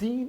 3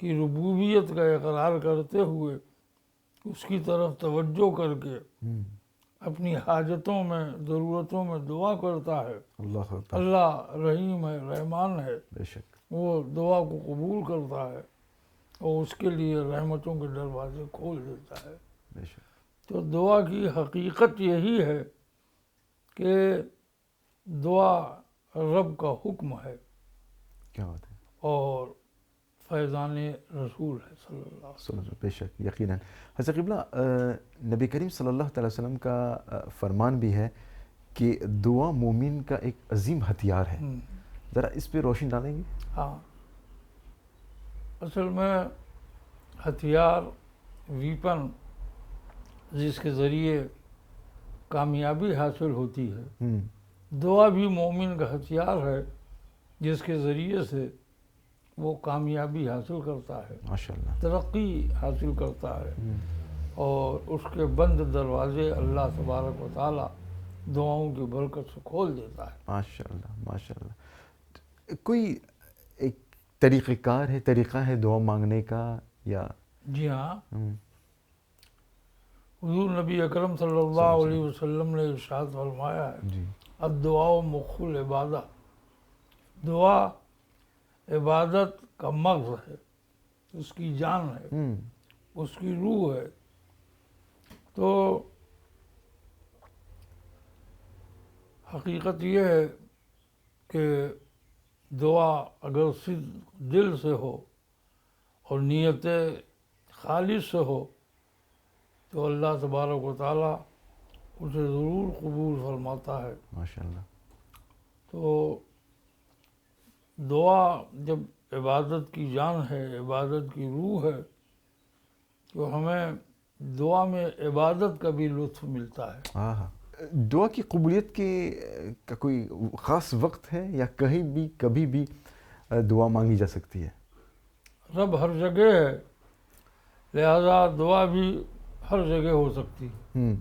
کی ربوبیت کا اقرار کرتے ہوئے اس کی طرف توجہ کر کے اپنی حاجتوں میں ضرورتوں میں دعا کرتا ہے، اللہ اکبر، اللہ رحیم ہے، رحمان ہے، بے شک، وہ دعا کو قبول کرتا ہے اور اس کے لیے رحمتوں کے دروازے کھول دیتا ہے۔ بے شک، تو دعا کی حقیقت یہی ہے کہ دعا رب کا حکم ہے کیا بات ہے، اور فیضان رسول ہے صلی اللہ علیہ وسلم۔ صلی اللہ، بے شک، یقیناً۔ حضرت قبلہ، نبی کریم صلی اللہ تعالیٰ وسلم کا فرمان بھی ہے کہ دعا مومن کا ایک عظیم ہتھیار ہے، ذرا اس پہ روشنی ڈالیں گے؟ ہاں، اصل میں ہتھیار، ویپن جس کے ذریعے کامیابی حاصل ہوتی ہے، دعا بھی مومن کا ہتھیار ہے جس کے ذریعے سے وہ کامیابی حاصل کرتا ہے، ماشاءاللہ، ترقی حاصل کرتا ہے، اور اس کے بند دروازے اللہ تبارک و تعالیٰ دعاؤں کی برکت سے کھول دیتا ہے۔ ماشاءاللہ، ماشاءاللہ۔ کوئی ایک طریقہ کار ہے، طریقہ ہے دعا مانگنے کا، یا؟ جی ہاں، حضور نبی اکرم صلی اللہ علیہ وسلم نے ارشاد فرمایا ہے، جی، الدعاء مخ العبادہ، دعا عبادت کا مغز ہے، اس کی جان ہے، اس کی روح ہے۔ تو حقیقت یہ ہے کہ دعا اگر صدق دل سے ہو اور نیت خالص سے ہو تو اللہ تبارک و تعالیٰ اسے ضرور قبول فرماتا ہے۔ ماشاءاللہ، تو دعا جب عبادت کی جان ہے، عبادت کی روح ہے، تو ہمیں دعا میں عبادت کا بھی لطف ملتا ہے۔ ہاں، دعا کی قبولیت کا کوئی خاص وقت ہے، یا کہیں بھی کبھی بھی دعا مانگی جا سکتی ہے؟ رب ہر جگہ ہے، لہذا دعا بھی ہر جگہ ہو سکتی ہے،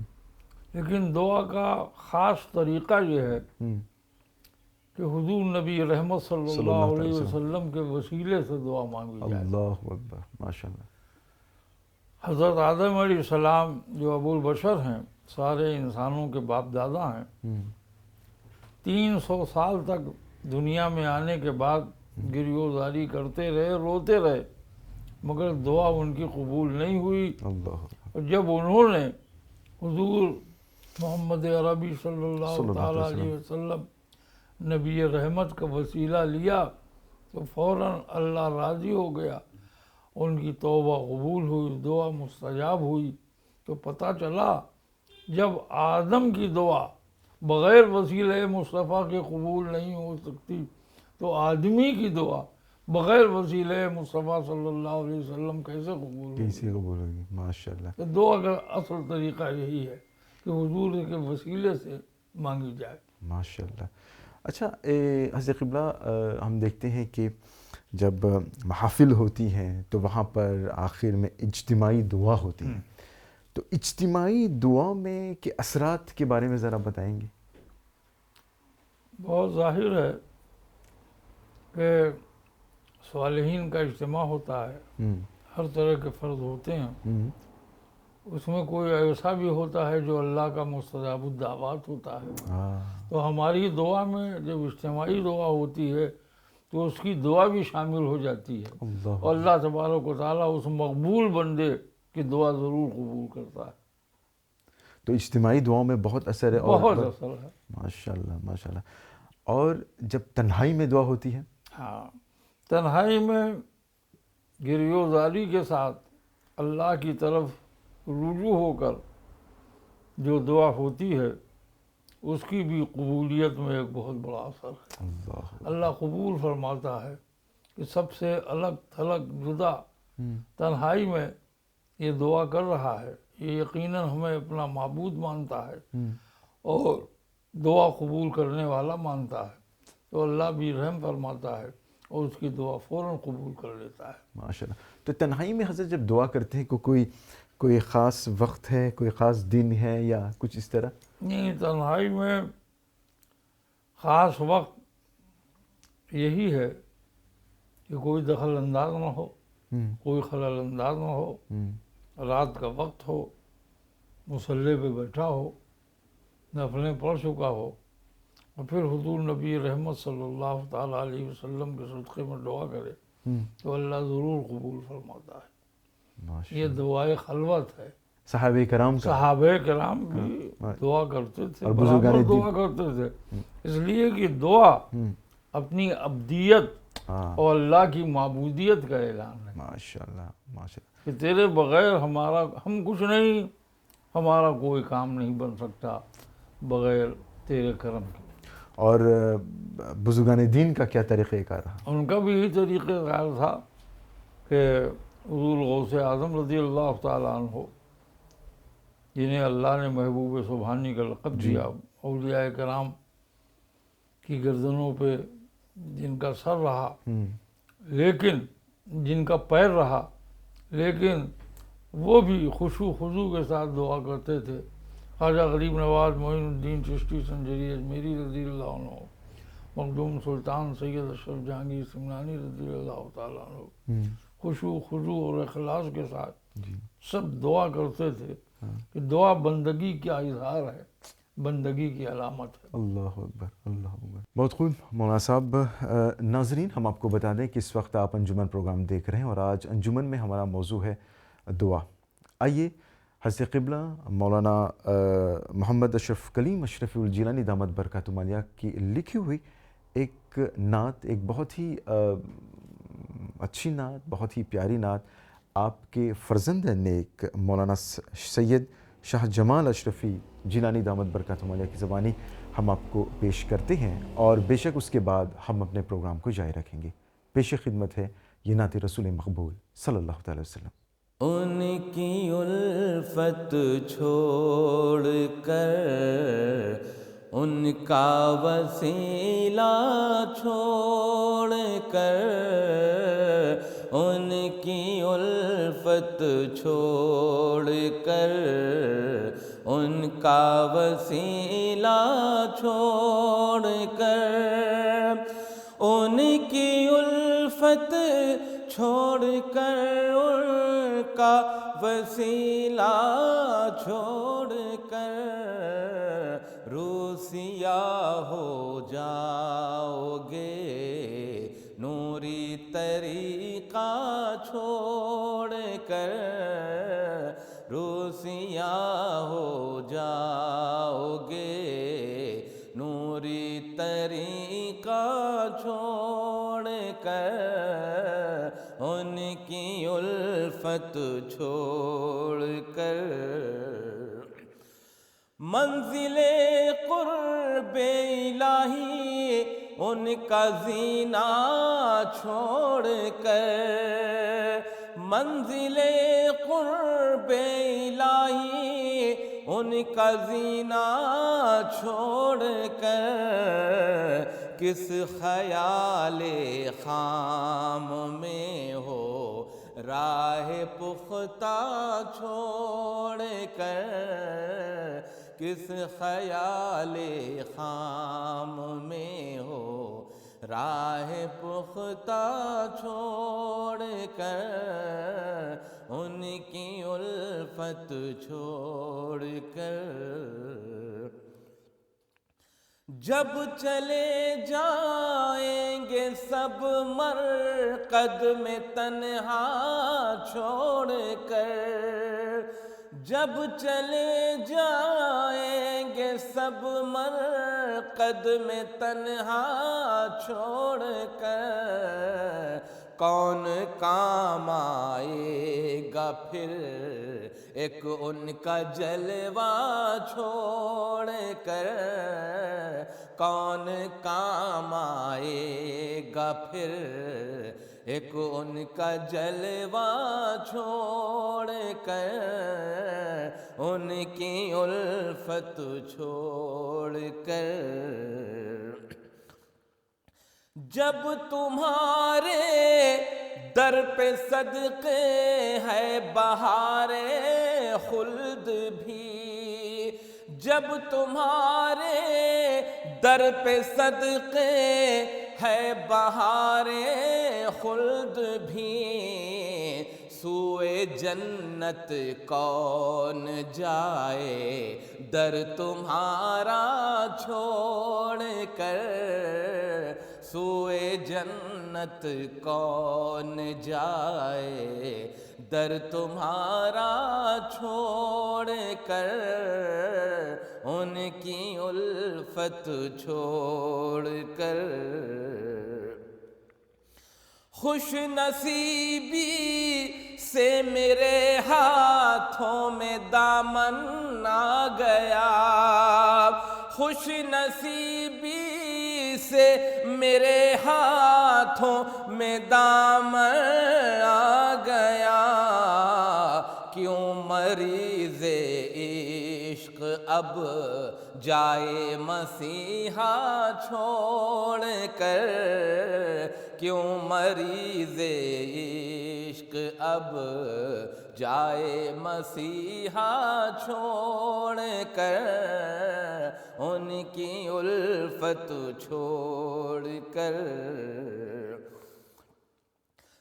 لیکن دعا کا خاص طریقہ یہ ہے کہ حضور نبی رحمت صلی اللہ علیہ وسلم کے وسیلے سے دعا مانگی جائے۔ اللہ اکبر، ماشاءاللہ۔ حضرت آدم علیہ السلام جو ابو البشر ہیں، سارے انسانوں کے باپ دادا ہیں، 300 سال تک دنیا میں آنے کے بعد گریہزاری کرتے رہے، روتے رہے، مگر دعا ان کی قبول نہیں ہوئی۔ اللہ، اور جب انہوں نے حضور محمد عربی صلی اللہ تعالیٰ علیہ وسلم نبی رحمت کا وسیلہ لیا تو فوراً اللہ راضی ہو گیا، ان کی توبہ قبول ہوئی، دعا مستجاب ہوئی۔ تو پتہ چلا جب آدم کی دعا بغیر وسیلہ مصطفیٰ کے قبول نہیں ہو سکتی تو آدمی کی دعا بغیر وسیلہ مصطفیٰ صلی اللہ علیہ وسلم کیسے قبول ہوگی؟ کیسے قبول ہوگی؟ ماشاءاللہ۔ تو دعا کا اصل طریقہ یہی ہے کہ حضور کے وسیلے سے مانگی جائے۔ ماشاءاللہ۔ اچھا، حضرت قبلہ، ہم دیکھتے ہیں کہ جب محافل ہوتی ہیں تو وہاں پر آخر میں اجتماعی دعا ہوتی ہے، تو اجتماعی دعا میں کے اثرات کے بارے میں ذرا بتائیں گے؟ بہت ظاہر ہے کہ صالحین کا اجتماع ہوتا ہے، ہر طرح کے فرد ہوتے ہیں، اس میں کوئی ایسا بھی ہوتا ہے جو اللہ کا مستجاب الدعوات ہوتا ہے۔ تو ہماری دعا میں جب اجتماعی دعا ہوتی ہے تو اس کی دعا بھی شامل ہو جاتی ہے، اور اللہ تبارک و تعالیٰ اس مقبول بندے کی دعا ضرور قبول کرتا ہے۔ تو اجتماعی دعاؤں میں بہت اثر ہے، بہت اثر ہے۔ ماشاءاللہ، ماشاءاللہ۔ اور جب تنہائی میں دعا ہوتی ہے؟ ہاں، تنہائی میں گریہزاری کے ساتھ اللہ کی طرف رجوع ہو کر جو دعا ہوتی ہے اس کی بھی قبولیت میں ایک بہت بڑا اثر ہے۔ اللہ قبول فرماتا ہے کہ سب سے الگ تھلگ جدا تنہائی میں یہ دعا کر رہا ہے، یہ یقیناً ہمیں اپنا معبود مانتا ہے اور دعا قبول کرنے والا مانتا ہے، تو اللہ بھی رحم فرماتا ہے اور اس کی دعا فوراً قبول کر لیتا ہے۔ ماشاءاللہ۔ تو تنہائی میں حضرت جب دعا کرتے ہیں کوئی خاص وقت ہے، کوئی خاص دن ہے، یا کچھ اس طرح؟ نہیں، تنہائی میں خاص وقت یہی ہے کہ کوئی دخل انداز نہ ہو، کوئی خلل انداز نہ ہو، رات کا وقت ہو، مصلی پہ بیٹھا ہو، نفلیں پڑھ چکا ہو، اور پھر حضور نبی رحمت صلی اللہ تعالیٰ علیہ وسلم کے صدقے میں دعا کرے تو اللہ ضرور قبول فرماتا ہے۔ یہ دعائے خلوت ہے۔ صحابہ کرام کا، صحابہ کرام بھی دعا کرتے تھے، اور برابر بزرگان دین، دعا کرتے تھے، اس لیے کہ دعا اپنی عبدیت اور اللہ کی معبودیت کا اعلان ہے ماشاءاللہ ماشاءاللہ۔ کہ تیرے بغیر ہم کچھ نہیں، ہمارا کوئی کام نہیں بن سکتا بغیر تیرے کرم کے۔ اور بزرگان دین کا کیا طریقہ کار رہا؟ ان کا بھی یہی طریقہ کار تھا کہ حضور غوث اعظم رضی اللہ تعالیٰ عنہ، جنہیں اللہ نے محبوب سبحانی کا لقب دیا، اولیاء کرام کی گردنوں پہ جن کا سر رہا لیکن جن کا پیر رہا، لیکن وہ بھی خشوع خضوع کے ساتھ دعا کرتے تھے۔ خواجہ غریب نواز معین الدین چشتی سنجری اجمیری رضی اللہ عنہ، مخدوم سلطان سید اشرف جہانگیر سمنانی رضی اللہ تعالیٰ عنہ، خشوع خضوع اور اخلاص کے ساتھ سب دعا کرتے تھے کہ دعا بندگی کا اظہار ہے، بندگی کی علامت ہے۔ اللہ اکبر اللہ اکبر۔ بہت خوب مولانا صاحب۔ ناظرین، ہم آپ کو بتا دیں کہ اس وقت آپ انجمن پروگرام دیکھ رہے ہیں، اور آج انجمن میں ہمارا موضوع ہے دعا۔ آئیے حضرت قبلہ مولانا محمد اشرف کلیم اشرفی الجیلانی دامت برکاتہم عالیہ کی لکھی ہوئی ایک نعت، ایک بہت ہی اچھی نعت، بہت ہی پیاری نعت، آپ کے فرزند نیک مولانا سید شاہ جمال اشرفی جیلانی دامت برکاتہم عالیہ کی زبانی ہم آپ کو پیش کرتے ہیں، اور بے شک اس کے بعد ہم اپنے پروگرام کو جاری رکھیں گے۔ پیش خدمت ہے یہ نعت رسول مقبول صلی اللہ تعالی وسلم۔ ان کی الفت چھوڑ کر، ان کا وسیلہ چھوڑ کر، ان کی الفت چھوڑ کر، ان کا وسیلہ چھوڑ کر، ان کی الفت چھوڑ کر، ان کا وسیلہ چھوڑ کر، روسیا ہو جاؤ گے، نوری طریقہ چھوڑ کر، روسیا ہو جاؤ گے، نوری طریقہ چھوڑ کر، ان کی الفت چھوڑ کر، منزل قرب الہی ان کا زینہ چھوڑ کر، منزل قرب الہی ان کا زینہ چھوڑ کر، کس خیال خام میں ہو راہ پختہ چھوڑ کر، کس خیال خام میں ہو راہ پختہ چھوڑ کر، ان کی الفت چھوڑ کر، جب چلے جائیں گے سب مرقد میں تنہا چھوڑ کر، جب چلے جائیں گے سب مرقد میں تنہا چھوڑ کر، کون کام آئے گا پھر ایک ان کا جلوہ چھوڑ کر، کون کام آئے گا پھر ایک ان کا جلوہ چھوڑ کر، ان کی الفت چھوڑ کر، جب تمہارے در پہ صدقے ہے بہار خلد بھی، جب تمہارے در پہ صدقے ہے بہار خلد بھی، سوئے جنت کون جائے در تمہارا چھوڑ کر، سوئے جنت کون جائے در تمہارا چھوڑ کر، ان کی الفت چھوڑ کر۔ خوش نصیبی سے میرے ہاتھوں میں دامن آ گیا، خوش نصیبی سے میرے ہاتھوں میں دامن آ گیا، کیوں مریض عشق اب جائے مسیحا چھوڑ کر، کیوں مریض عشق اب جائے مسیحا چھوڑ کر، ان کی الفت چھوڑ کر۔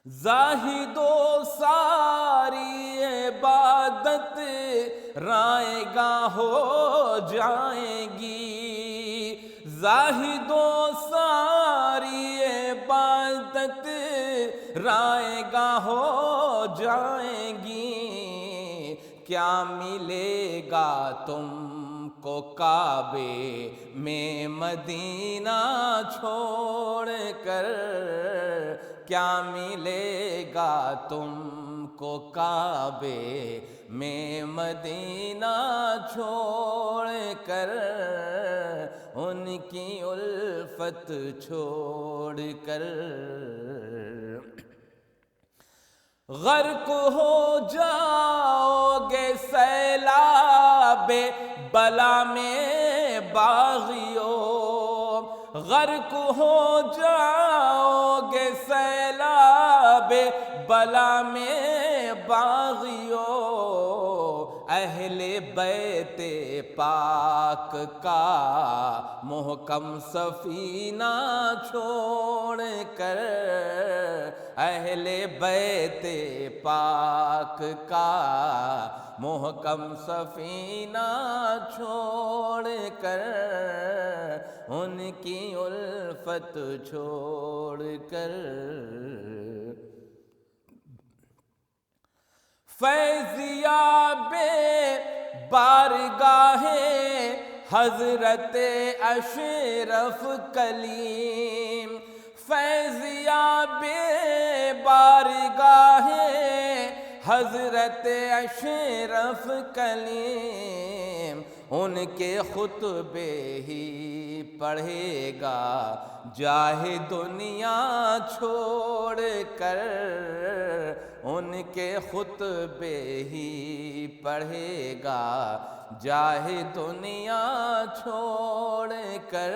زاہد و ساری عبادت رائے گاہ ہو جائیں گی، زاہد و ساری عبادت رائے گاہ ہو جائیں گی، کیا ملے گا تم کو کعبے میں مدینہ چھوڑ کر، کیا ملے گا تم کو کعبے میں مدینہ چھوڑ کر، ان کی الفت چھوڑ کر۔ غرق ہو جاؤ گے سیلاب بلا میں باغیو، غرق ہو جاؤ گے سیلاب بلا میں باغیو، اہل بیت پاک کا محکم سفینہ چھوڑ کر، اہل بیت پاک کا محکم سفینہ چھوڑ کر، ان کی الفت چھوڑ کر۔ فیضیاب بارگاہ حضرت اشرف کلیم، فیضیاب بارگاہ حضرت اشرف کلیم، ان کے خطبے ہی پڑھے گا جاہ دنیا چھوڑ کر، ان کے خطبے ہی پڑھے گا جاہ دنیا چھوڑ کر،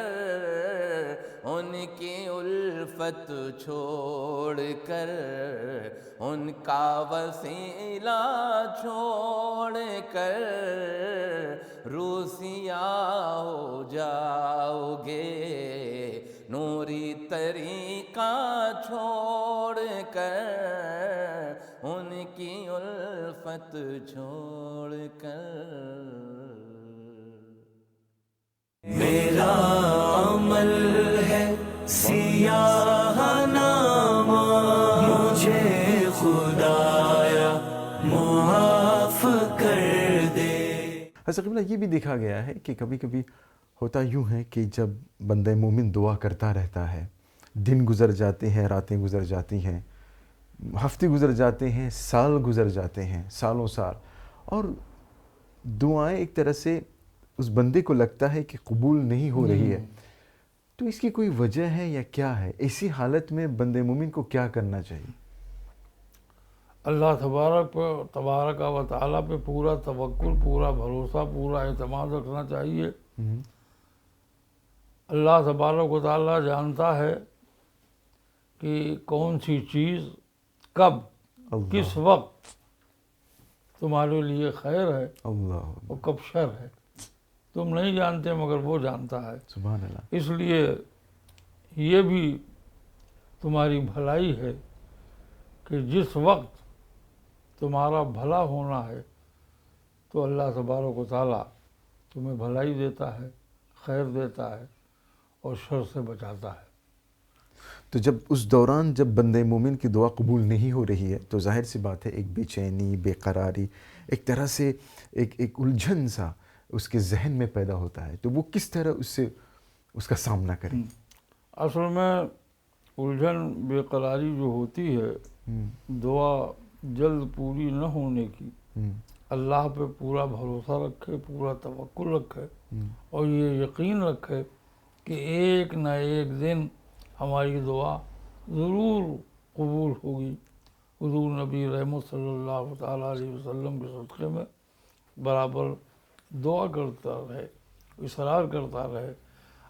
ان کی الفت چھوڑ کر، ان کا وسیلہ چھوڑ کر، روسیاں ہو جاؤ گے نوری طریقہ چھوڑ کر، ان کی الفت چھوڑ کر۔ میرا عمل ہے سیاہ نامہ، مجھے خدایا معاف کر دے۔ حضرت قبلہ یہ بھی دیکھا گیا ہے کہ کبھی کبھی ہوتا یوں ہے کہ جب بندہ مومن دعا کرتا رہتا ہے، دن گزر جاتے ہیں، راتیں گزر جاتی ہیں، ہفتے گزر جاتے ہیں، سال گزر جاتے ہیں، سالوں سال، اور دعائیں ایک طرح سے اس بندے کو لگتا ہے کہ قبول نہیں ہو رہی ہے، تو اس کی کوئی وجہ ہے یا کیا ہے؟ ایسی حالت میں بندے مومن کو کیا کرنا چاہیے؟ اللہ تبارک و تعالیٰ پہ پورا توکل، پورا بھروسہ، پورا اعتماد رکھنا چاہیے۔ اللہ تبارک و تعالیٰ جانتا ہے کہ کون سی چیز کب کس وقت تمہارے لیے خیر ہے اور کب شر ہے، تم نہیں جانتے مگر وہ جانتا ہے۔ سبحان اللہ۔ اس لیے یہ بھی تمہاری بھلائی ہے کہ جس وقت تمہارا بھلا ہونا ہے تو اللہ تبارک و تعالیٰ تمہیں بھلائی دیتا ہے، خیر دیتا ہے اور شر سے بچاتا ہے۔ تو جب اس دوران جب بندے مومن کی دعا قبول نہیں ہو رہی ہے تو ظاہر سی بات ہے ایک بے چینی، بے قراری، ایک طرح سے ایک الجھن سا اس کے ذہن میں پیدا ہوتا ہے، تو وہ کس طرح اس کا سامنا کرے؟ اصل میں الجھن، بے قراری جو ہوتی ہے، دعا جلد پوری نہ ہونے کی، اللہ پہ پورا بھروسہ رکھے، پورا توکل رکھے اور یہ یقین رکھے کہ ایک نہ ایک دن ہماری دعا ضرور قبول ہوگی۔ حضور نبی رحمت صلی اللہ تعالیٰ علیہ وسلم کے صدقے میں برابر دعا کرتا رہے، اصرار کرتا رہے،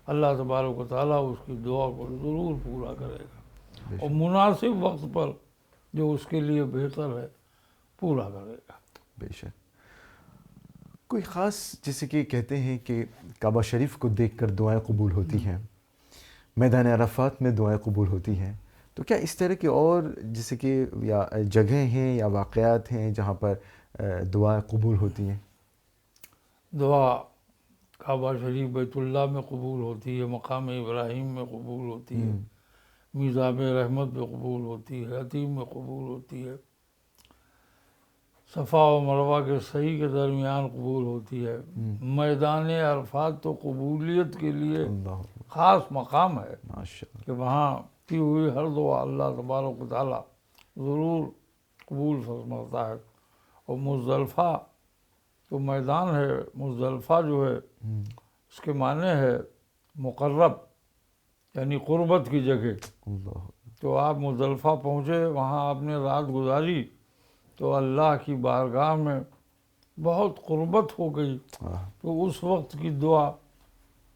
اللہ تبارک و تعالیٰ اس کی دعا کو ضرور پورا کرے گا اور مناسب وقت پر جو اس کے لیے بہتر ہے پورا کرے گا۔ بے شک۔ کوئی خاص، جیسے کہ کہتے ہیں کہ کعبہ شریف کو دیکھ کر دعائیں قبول ہوتی ہیں، میدان عرفات میں دعائیں قبول ہوتی ہیں، تو کیا اس طرح کے اور جیسے کہ یا جگہیں ہیں یا واقعات ہیں جہاں پر دعائیں قبول ہوتی ہیں؟ دعا کعبہ شریف بیت اللہ میں قبول ہوتی ہے، مقام ابراہیم میں قبول ہوتی ہے، میزاب رحمت میں قبول ہوتی ہے، حتیم میں قبول ہوتی ہے، صفا و مروہ کے صحیح کے درمیان قبول ہوتی ہے۔ میدان عرفات تو قبولیت کے لیے خاص مقام ہے ماشاءاللہ۔ کہ وہاں کی ہوئی ہر دعا اللہ تبارک و تعالیٰ ضرور قبول فرماتا ہے۔ اور مزدلفہ تو میدان ہے، مزدلفہ جو ہے اس کے معنی ہے مقرب، یعنی قربت کی جگہ۔ تو آپ مزدلفہ پہنچے، وہاں آپ نے رات گزاری تو اللہ کی بارگاہ میں بہت قربت ہو گئی، تو اس وقت کی دعا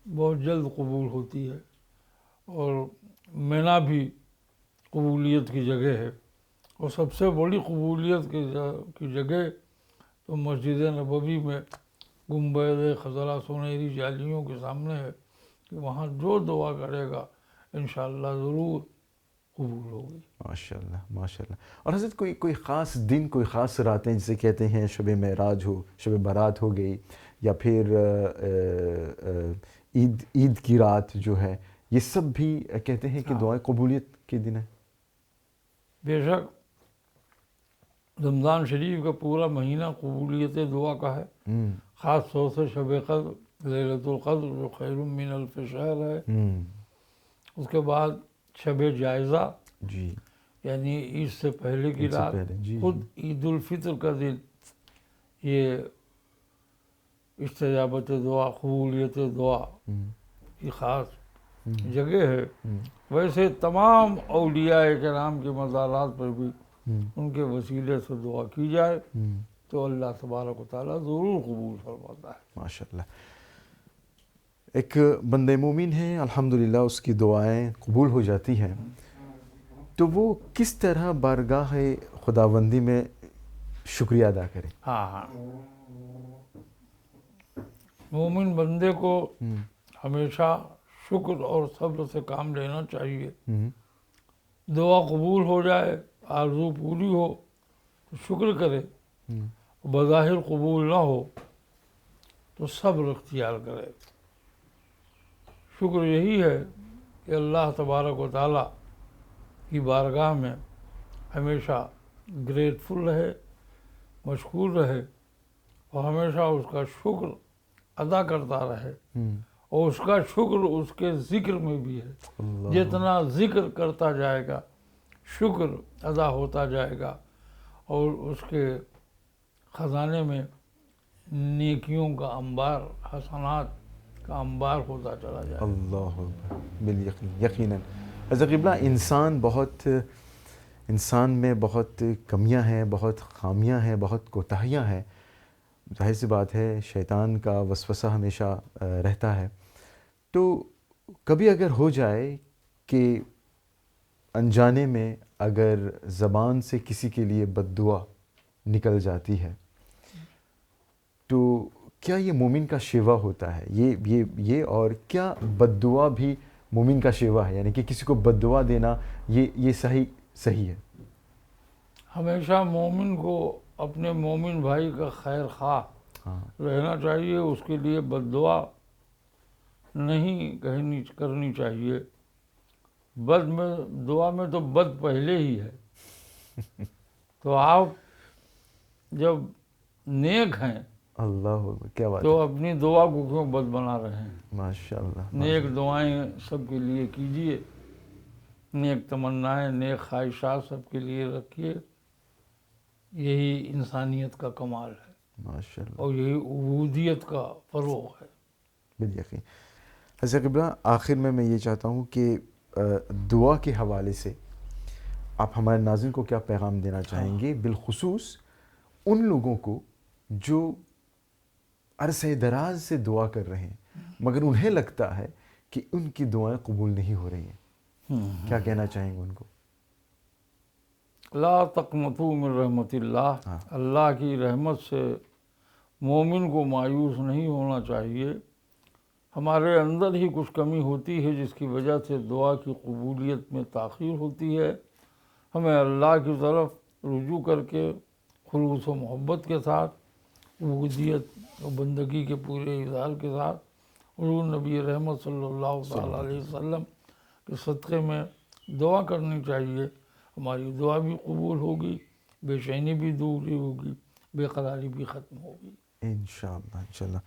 بہت جلد قبول ہوتی ہے۔ اور مینا بھی قبولیت کی جگہ ہے، اور سب سے بڑی قبولیت کی جگہ تو مسجد نبوی میں گنبد خضرا سنہری جالیوں کے سامنے ہے کہ وہاں جو دعا کرے گا انشاءاللہ ضرور قبول ہوگی۔ ماشاءاللہ ماشاءاللہ۔ اور حضرت کوئی خاص دن، کوئی خاص راتیں جسے کہتے ہیں شب معراج ہو، شب برات ہو گئی، یا پھر عید کی رات جو ہے، یہ سب بھی کہتے ہیں کہ دعائیں قبولیت کے دن ہیں؟ بے شک رمضان شریف کا پورا مہینہ قبولیت دعا کا ہے، خاص طور سے شب قدر، لیلۃ القدر جو خیر من الف شہر ہے، اس کے بعد شب جائزہ، جی، یعنی عید سے پہلے کی رات، خود عید الفطر کا دن، یہ استجابت دعا، قبولیت دعا کی خاص جگہ ہے۔ ویسے تمام اولیاء کرام کے مزارات پر بھی ان کے وسیلے سے دعا کی جائے تو اللہ تبارک و تعالیٰ ضرور قبول فرماتا ہے۔ ماشاءاللہ۔ ایک بندہ مومن ہے، الحمدللہ اس کی دعائیں قبول ہو جاتی ہیں، تو وہ کس طرح بارگاہ خداوندی میں شکریہ ادا کرے؟ ہاں، مومن بندے کو ہمیشہ شکر اور صبر سے کام لینا چاہیے۔ دعا قبول ہو جائے، آرزو پوری ہو تو شکر کرے، بظاہر قبول نہ ہو تو صبر اختیار کرے۔ شکر یہی ہے کہ اللہ تبارک و تعالیٰ کی بارگاہ میں ہمیشہ گریٹفل رہے، مشکور رہے اور ہمیشہ اس کا شکر ادا کرتا رہے، اور اس کا شکر اس کے ذکر میں بھی ہے۔ جتنا ذکر کرتا جائے گا شکر ادا ہوتا جائے گا اور اس کے خزانے میں نیکیوں کا انبار، حسنات کا انبار ہوتا چلا جائے گا۔ اللہ بالیقین، یقیناً حضرت قبلہ انسان میں بہت کمیاں ہیں، بہت خامیاں ہیں، بہت کوتاہیاں ہیں۔ ظاہر سی بات ہے شیطان کا وسوسہ ہمیشہ رہتا ہے، تو کبھی اگر ہو جائے کہ انجانے میں اگر زبان سے کسی کے لیے بد دعا نکل جاتی ہے تو کیا یہ مومن کا شیوا ہوتا ہے؟ یہ اور کیا بد دعا بھی مومن کا شیوا ہے؟ یعنی کہ کسی کو بد دعا دینا یہ صحیح ہے؟ ہمیشہ مومن کو اپنے مومن بھائی کا خیر خواہ رہنا چاہیے، اس کے لیے بد دعا نہیں کرنی چاہیے. بد میں دعا میں تو بد پہلے ہی ہے، تو آپ جب نیک ہیں اللہ کیا بات تو اپنی دعا کو کیوں بد بنا رہے ہیں؟ ہے، ماشاء اللہ. نیک دعائیں سب کے لیے کیجیے، نیک تمنائیں، نیک خواہشات سب کے لیے رکھیے. یہی انسانیت کا کمال ہے ماشاء اللہ اور یہی عبودیت کا فروغ ہے. بالیقین. حضرت قبلہ آخر میں یہ چاہتا ہوں کہ دعا کے حوالے سے آپ ہمارے ناظرین کو کیا پیغام دینا چاہیں گے، بالخصوص ان لوگوں کو جو عرصہ دراز سے دعا کر رہے ہیں مگر انہیں لگتا ہے کہ ان کی دعائیں قبول نہیں ہو رہی ہیں، کیا کہنا چاہیں گے ان کو؟ لا تقنطوا من رحمت اللہ، اللہ کی رحمت سے مومن کو مایوس نہیں ہونا چاہیے. ہمارے اندر ہی کچھ کمی ہوتی ہے جس کی وجہ سے دعا کی قبولیت میں تاخیر ہوتی ہے. ہمیں اللہ کی طرف رجوع کر کے خلوص و محبت کے ساتھ، عبودیت و بندگی کے پورے اظہار کے ساتھ حضور نبی رحمت صلی اللہ تعالیٰ علیہ وسلم کے صدقے میں دعا کرنی چاہیے. ہماری دعا بھی قبول ہوگی، بے چینی بھی دور ہوگی، بے قراری بھی ختم ہوگی انشاءاللہ انشاءاللہ.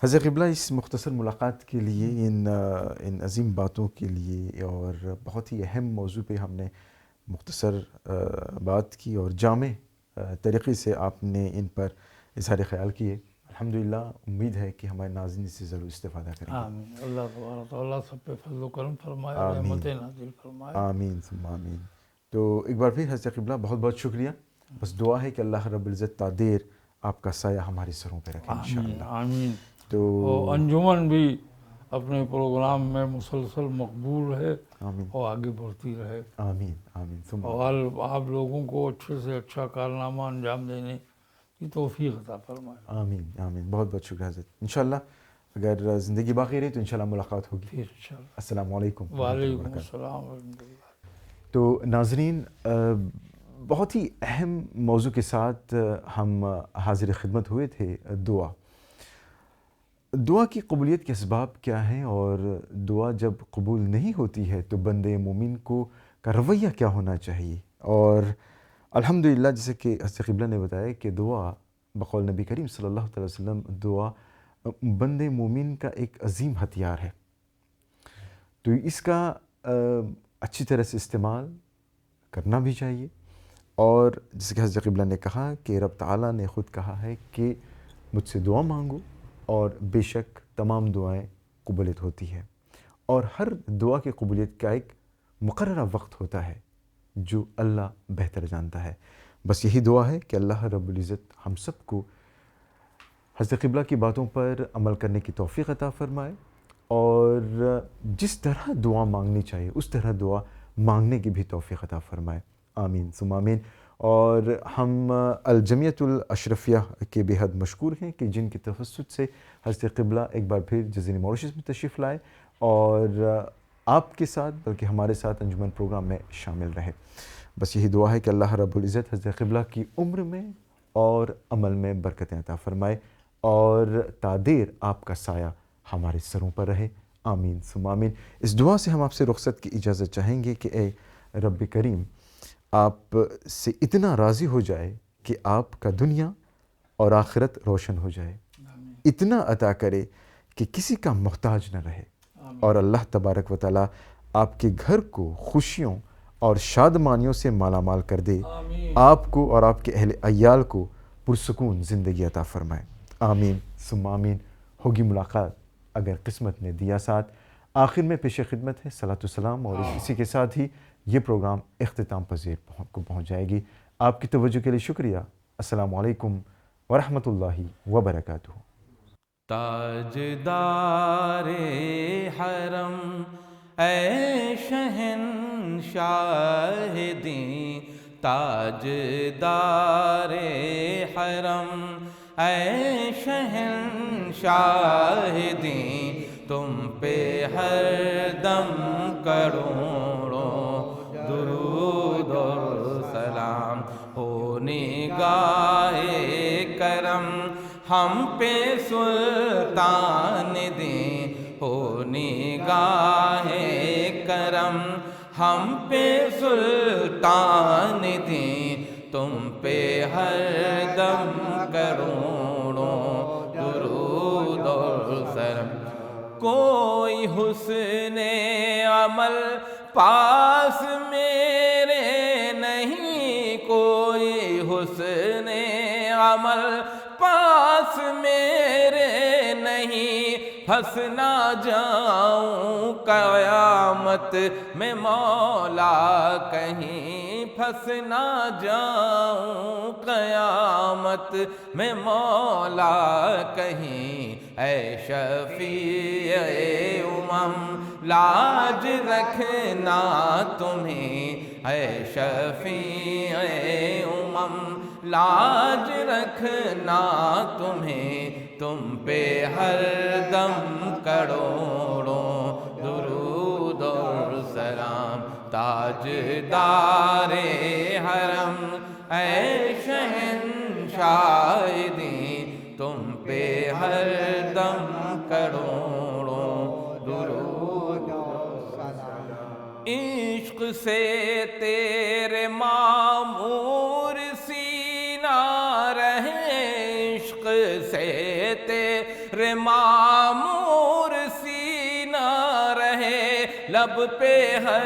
حضرت قبلہ اس مختصر ملاقات کے لیے، ان عظیم باتوں کے لیے، اور بہت ہی اہم موضوع پہ ہم نے مختصر بات کی اور جامع طریقے سے آپ نے ان پر اظہار خیال کیے. الحمدللہ امید ہے کہ ہمارے ناظرین اس سے ضرور استفادہ کریں گے. آمین. اللہ تبارک تعالیٰ سب پہ فضل و کرم فرمائے، آمین. رحمت نازل فرمائے. آمین ثم آمین. تو ایک بار پھر حضرت قبلہ بہت بہت شکریہ. بس دعا ہے کہ اللہ رب العزت تا دیر آپ کا سایہ ہمارے سروں پہ رکھے انشاءاللہ. آمین. تو اور انجمن بھی اپنے پروگرام میں مسلسل مقبول ہے آمین اور آگے بڑھتی رہے، آمین آمین ثم اور آپ لوگوں کو اچھے سے اچھا کارنامہ انجام دینے کی توفیق عطا فرمائے. آمین آمین. بہت بہت شکریہ حضرت. انشاءاللہ اگر زندگی باقی رہی تو انشاءاللہ ملاقات ہوگی. پھر انشاءاللہ. السلام علیکم. وعلیکم السلام ورحمۃ اللہ. تو ناظرین، بہت ہی اہم موضوع کے ساتھ ہم حاضر خدمت ہوئے تھے. دعا کی قبولیت کے اسباب کیا ہیں، اور دعا جب قبول نہیں ہوتی ہے تو بندے مومن کا رویہ کیا ہونا چاہیے. اور الحمدللہ جیسے کہ حضرت قبلہ نے بتایا کہ دعا بقول نبی کریم صلی اللہ علیہ وسلم، دعا بندے مومن کا ایک عظیم ہتھیار ہے. تو اس کا اچھی طرح سے استعمال کرنا بھی چاہیے. اور جیسے کہ حضرت قبلہ نے کہا کہ رب تعالیٰ نے خود کہا ہے کہ مجھ سے دعا مانگو اور بے شک تمام دعائیں قبولیت ہوتی ہے. اور ہر دعا کی قبولیت کا ایک مقررہ وقت ہوتا ہے جو اللہ بہتر جانتا ہے. بس یہی دعا ہے کہ اللہ رب العزت ہم سب کو حضرت قبلہ کی باتوں پر عمل کرنے کی توفیق عطا فرمائے، اور جس طرح دعا مانگنی چاہیے اس طرح دعا مانگنے کی بھی توفیق عطا فرمائے. آمین ثم آمین. اور ہم الجمعیت الاشرفیہ کے بے حد مشکور ہیں کہ جن کی توسط سے حضرت قبلہ ایک بار پھر جزیرہ موریشس میں تشریف لائے اور آپ کے ساتھ بلکہ ہمارے ساتھ انجمن پروگرام میں شامل رہے. بس یہی دعا ہے کہ اللہ رب العزت حضرت قبلہ کی عمر میں اور عمل میں برکتیں عطا فرمائے، اور تا دیر آپ کا سایہ ہمارے سروں پر رہے. آمین ثم آمین. اس دعا سے ہم آپ سے رخصت کی اجازت چاہیں گے کہ اے رب کریم، آپ سے اتنا راضی ہو جائے کہ آپ کا دنیا اور آخرت روشن ہو جائے، اتنا عطا کرے کہ کسی کا محتاج نہ رہے، اور اللہ تبارک و تعالیٰ آپ کے گھر کو خوشیوں اور شادمانیوں سے مالا مال کر دے، آپ کو اور آپ کے اہل عیال کو پرسکون زندگی عطا فرمائے. آمین ثم آمین. ہوگی ملاقات اگر قسمت نے دیا ساتھ. آخر میں پیش خدمت ہے صلاۃ والسلام، اور اسی کے ساتھ ہی یہ پروگرام اختتام پذیر کو پہنچ جائے گی. آپ کی توجہ کے لیے شکریہ. السلام علیکم ورحمۃ اللہ وبرکاتہ. تاجدار حرم اے شہنشاہ دیں، تاجدار حرم اے شہنشاہ دیں، تم پہ ہر دم کروڑوں درود اور سلام ہو نگاہ ہم پہ سلطان دیں ہو نگاہ کرم، ہم پہ سلطان دیں تم پہ ہر دم کروڑوں درود اور سلام۔ کوئی حسن عمل پاس میرے نہیں، کوئی حسن عمل پاس میرے نہیں، پھنس نہ جاؤں قیامت میں مولا کہیں، پھنس نہ جاؤں قیامت میں مولا کہیں۔ اے شفیع لاج رکھنا تمہیں، اے شفیع لاج رکھنا تمہیں، تم پہ ہر دم کروڑوں درود اور سلام۔ تاجدار حرم اے شہنشاہ دین، تم پہ ہر دم کروڑوں درود اور سلام۔ عشق سے تیرے معمور سینہ رہے، عشق سے تیرے معمور سینہ رہے، لب پہ ہر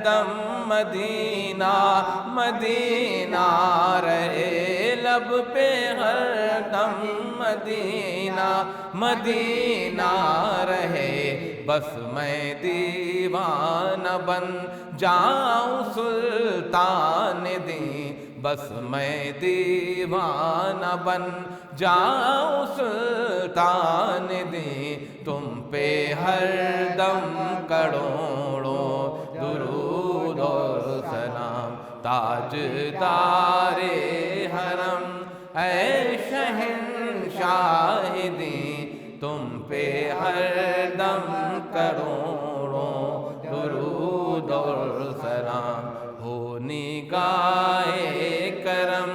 دم مدینہ مدینہ رہے، لب پہ ہر دم مدینہ مدینہ رہے۔ بس میں دیوانہ بن جاؤں سلطان دیں، بس میں دیوانہ بن جاؤں سلطان دیں، تم پہ ہر دم کروڑوں درود اور سلام۔ تاجدار حرم اے شہنشاہ دین، تم پہ ہر دم کروڑوں درود اور سلام۔ ہو نگاہ کرم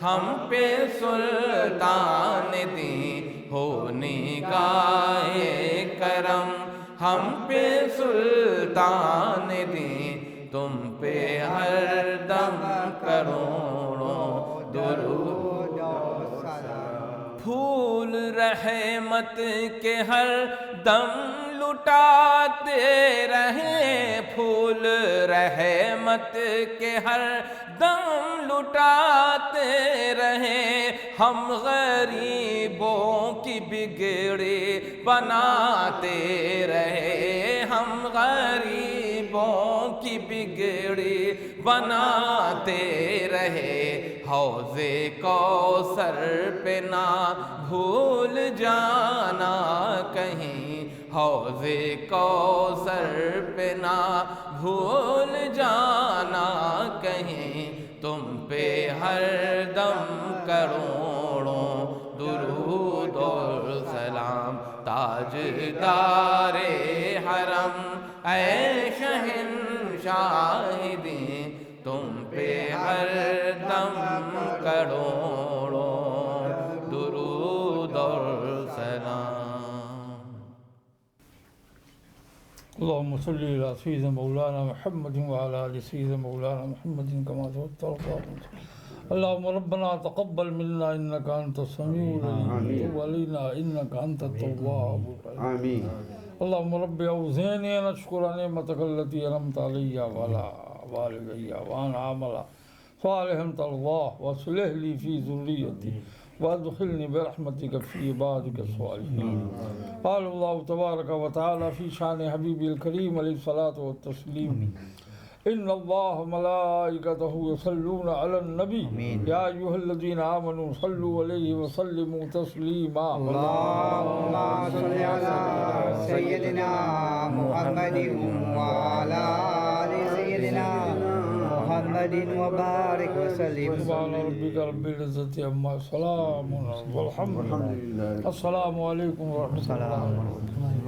ہم پہ سلطان دیں، ہو نگاہ کرم ہم پہ سلطان دیں، تم پہ ہر دم کروڑوں درود اور سلام۔ پھول رحمت کے ہر دم لٹاتے رہیں، پھول رحمت کے ہر دم لٹاتے رہیں، ہم غریبوں کی بگڑی بناتے رہے، ہم غریبوں کی بگڑی بناتے رہے۔ حوض کوثر پہ نہ بھول جانا کہیں، حوض کوثر پہ نہ بھول جانا کہیں، تم پہ ہر دم کروڑوں درود اور سلام۔ تاجدار حرم اے شہنشاہ دین، تم پہ ہر دم کروڑوں درود اور سلام۔ اللهم صل على سيدنا مولانا محمد وعلى آل سيدنا مولانا محمد كما صليت. اللهم ربنا تقبل منا إنك أنت السميع العليم وتب علينا إنك أنت التواب الرحيم. اللهم رب أوزعني أن أشكر نعمتك التي أنعمت علي وعلى والدي وأن أعمل صالحا ترضاه واصلح لي في ذريتي وادخلني برحمتك في عبادك الصالحين. قال الله تبارك وتعالى في شان حبيبي الكريم عليه الصلاة والتسليم: إن الله ملائكته يصلون على النبي يا أيها الذين آمنوا صلوا عليه وسلموا تسليما. اللهم صل على سيدنا محمد وعلى آل سيدنا محمد وبارك وسلم. سبحان ربك رب العزة عما يصفون والحمد لله. السلام عليكم ورحمة الله وبركاته.